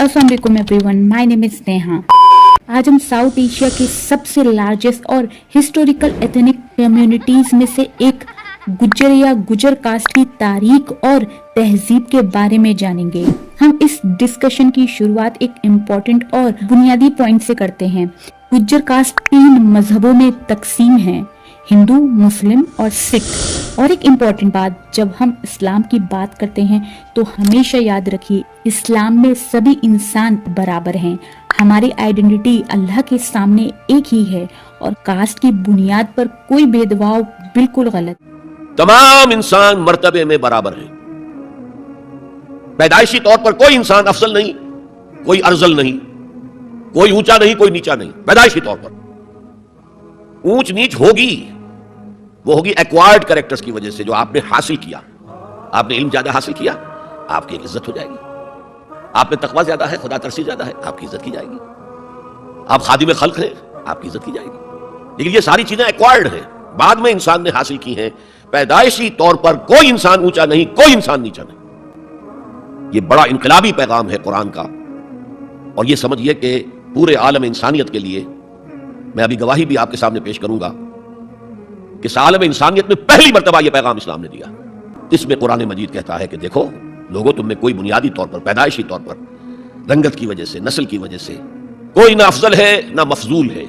अस्सलाम वालेकुम everyone, my name is Neha. आज हम साउथ एशिया के सबसे लार्जेस्ट और हिस्टोरिकल एथनिक कम्युनिटीज में से एक गुज्जर या गुजर कास्ट की तारीख और तहजीब के बारे में जानेंगे। हम इस डिस्कशन की शुरुआत एक इम्पोर्टेंट और बुनियादी पॉइंट से करते हैं। गुज्जर कास्ट 3 मजहबों में तकसीम है, हिंदू, मुस्लिम और सिख। और एक इम्पॉर्टेंट बात, जब हम इस्लाम की बात करते हैं तो हमेशा याद रखिए, इस्लाम में सभी इंसान बराबर हैं। हमारी आइडेंटिटी अल्लाह के सामने एक ही है और कास्ट की बुनियाद पर कोई भेदभाव बिल्कुल गलत। तमाम इंसान मर्तबे में बराबर हैं। पैदाइशी तौर पर कोई इंसान अफजल नहीं, कोई अर्जल नहीं, कोई ऊंचा नहीं, कोई नीचा नहीं। पैदाइशी तौर पर ऊंच नीच होगी, वो होगी एक्वायर्ड कैरेक्टर्स की वजह से, जो आपने हासिल किया। आपने इल्म ज्यादा हासिल किया, आपकी एक इज्जत हो जाएगी। आप में तकवा ज्यादा है, खुदा तरसी ज्यादा है, आपकी इज्जत की जाएगी। आप खादिम खल्क हैं, आपकी इज्जत की जाएगी। लेकिन ये सारी चीजें एक्वायर्ड हैं, बाद में इंसान ने हासिल की हैं। पैदाइशी तौर पर कोई इंसान ऊंचा नहीं, कोई इंसान नीचा नहीं। ये बड़ा इनकलाबी पैगाम है कुरान का। और ये समझिए कि पूरे आलम इंसानियत के लिए, मैं अभी गवाही भी आपके सामने पेश करूंगा कि इस आलम इंसानियत में पहली मर्तबा यह पैगाम इस्लाम ने दिया। इसमें कुरान मजीद कहता है कि देखो लोगों, तुम में कोई बुनियादी तौर पर, पैदाइशी तौर पर, रंगत की वजह से, नस्ल की वजह से कोई ना अफजल है ना मफजूल है।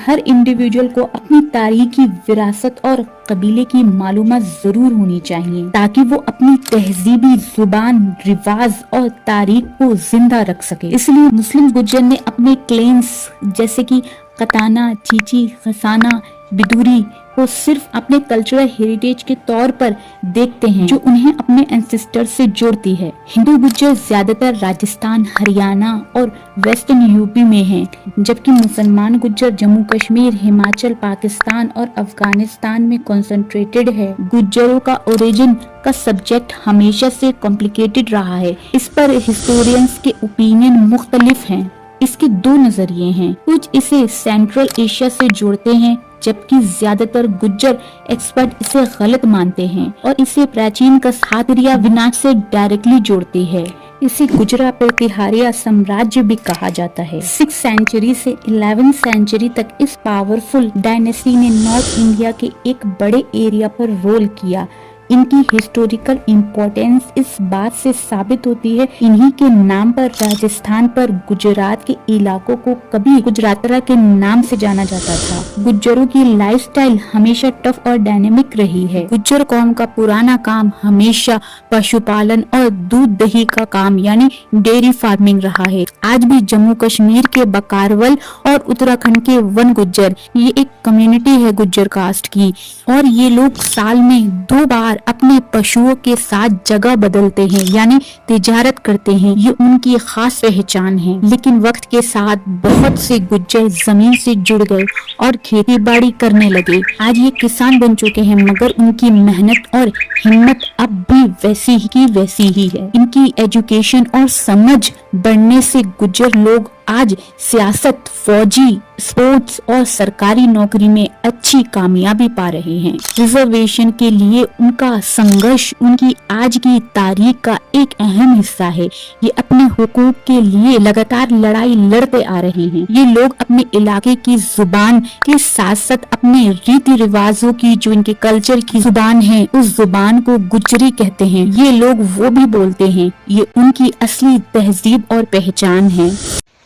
हर इंडिविजुअल को अपनी तारीखी विरासत और कबीले की मालूमात जरूर होनी चाहिए, ताकि वो अपनी तहजीबी जुबान, रिवाज और तारीख को जिंदा रख सके। इसलिए मुस्लिम गुज्जर ने अपने क्लेम्स जैसे कि कताना, चीची, खसाना, बिदूरी को सिर्फ अपने कल्चरल हेरिटेज के तौर पर देखते हैं, जो उन्हें अपने एंसेस्टर से जोड़ती है। हिंदू गुज्जर ज्यादातर राजस्थान, हरियाणा और वेस्टर्न यूपी में हैं, जबकि मुसलमान गुज्जर जम्मू कश्मीर, हिमाचल, पाकिस्तान और अफगानिस्तान में कंसंट्रेटेड है। गुज्जरों का ओरिजिन का सब्जेक्ट हमेशा से कॉम्प्लिकेटेड रहा है। इस पर हिस्टोरियंस के ओपिनियन मुख्तलिफ हैं। इसके 2 नजरिए हैं। कुछ इसे सेंट्रल एशिया से जोड़ते हैं, जबकि ज्यादातर गुज्जर एक्सपर्ट इसे गलत मानते हैं और इसे प्राचीन कसातरिया विनाश से डायरेक्टली जोड़ती है। इसे गुजरा प्रतिहारिया साम्राज्य भी कहा जाता है। 6th सेंचुरी से 11th सेंचुरी तक इस पावरफुल डायनेस्टी ने नॉर्थ इंडिया के एक बड़े एरिया पर रोल किया। इनकी हिस्टोरिकल इम्पोर्टेंस इस बात से साबित होती है, इन्हीं के नाम पर राजस्थान पर गुजरात के इलाकों को कभी गुजरातरा के नाम से जाना जाता था। गुज्जरों की लाइफस्टाइल हमेशा टफ और डायनेमिक रही है। गुज्जर कौम का पुराना काम हमेशा पशुपालन और दूध दही का काम यानी डेयरी फार्मिंग रहा है। आज भी जम्मू कश्मीर के बकारवल और उत्तराखंड के वन गुज्जर, ये एक कम्युनिटी है गुज्जर कास्ट की, और ये लोग साल में 2 बार अपने पशुओं के साथ जगह बदलते हैं यानी तिजारत करते हैं। ये उनकी खास पहचान है। लेकिन वक्त के साथ बहुत से गुज्जर जमीन से जुड़ गए और खेती बाड़ी करने लगे। आज ये किसान बन चुके हैं, मगर उनकी मेहनत और हिम्मत अब भी वैसी की वैसी ही है। इनकी एजुकेशन और समझ बढ़ने से गुज्जर लोग आज सियासत, फौजी, स्पोर्ट्स और सरकारी नौकरी में अच्छी कामयाबी पा रहे हैं। रिजर्वेशन के लिए उनका संघर्ष उनकी आज की तारीख का एक अहम हिस्सा है। ये अपने हुकूक के लिए लगातार लड़ाई लड़ते आ रहे हैं। ये लोग अपने इलाके की जुबान के साथ साथ अपने रीति रिवाजों की, जो इनके कल्चर की जुबान है, उस जुबान को गुज्जरी कहते हैं। ये लोग वो भी बोलते हैं। ये उनकी असली तहजीब और पहचान है।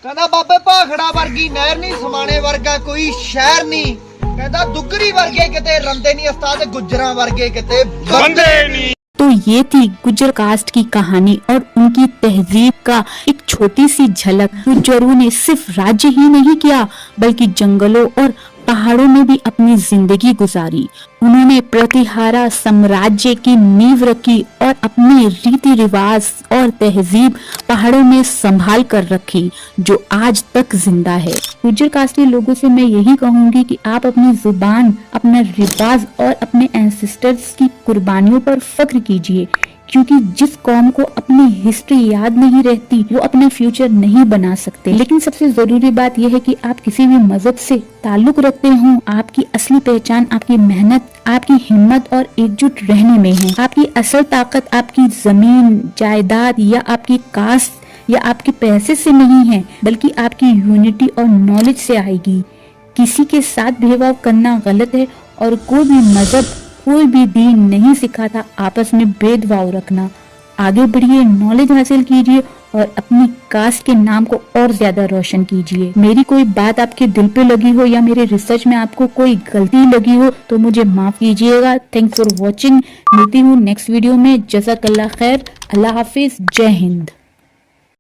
ਕਹਿੰਦਾ ਬਾਬੇ ਭਾਖੜਾ ਵਰਗੀ ਨਹਿਰ ਨਹੀਂ, ਸਮਾਣੇ ਵਰਗਾ ਕੋਈ ਸ਼ਹਿਰ ਨਹੀਂ। ਕਹਿੰਦਾ ਦੁੱਗਰੀ ਵਰਗੇ ਕਿਤੇ ਰੰਦੇ ਨਹੀਂ, ਉਸਤਾਦ ਗੁੱਜਰਾਂ ਵਰਗੇ ਕਿਤੇ ਬੰਦੇ ਨਹੀਂ। तो ये थी गुज्जर कास्ट की कहानी और उनकी तहजीब का एक छोटी सी झलक। गुज्जरों ने सिर्फ राज्य ही नहीं किया, बल्कि जंगलों और पहाड़ों में भी अपनी जिंदगी गुजारी। उन्होंने प्रतिहारा साम्राज्य की नींव रखी और अपने रीति रिवाज और तहजीब पहाड़ों में संभाल कर रखी, जो आज तक जिंदा है। गुज्जर कास्ट के लोगों से मैं यही कहूंगी कि आप अपनी जुबान, अपना रिवाज और अपने एंसेस्टर्स की कुर्बानियों पर फख्र कीजिए, क्योंकि जिस कौम को अपनी हिस्ट्री याद नहीं रहती वो अपना फ्यूचर नहीं बना सकते। लेकिन सबसे जरूरी बात यह है कि आप किसी भी मजहब से ताल्लुक रखते हो, आपकी असली पहचान आपकी मेहनत, आपकी हिम्मत और एकजुट रहने में है। आपकी असल ताकत आपकी जमीन, जायदाद या आपकी कास्ट یہ آپ کے پیسے سے نہیں ہے بلکہ آپ کی یونٹی اور نالج سے آئے گی. کسی کے ساتھ بھیدبھاؤ کرنا غلط ہے اور کوئی بھی مذہب کوئی بھی دین نہیں سکھاتا آپس میں بھید بھاؤ رکھنا. آگے بڑھیے، نالج حاصل کیجیے اور اپنی کاسٹ کے نام کو اور زیادہ روشن کیجیے. میری کوئی بات آپ کے دل پہ لگی ہو یا میرے ریسرچ میں آپ کو کوئی غلطی لگی ہو تو مجھے معاف کیجیے گا. Thanks for watching. ملتی ہوں نیکسٹ ویڈیو میں. جزاک اللہ خیر. اللہ حافظ. جے ہند.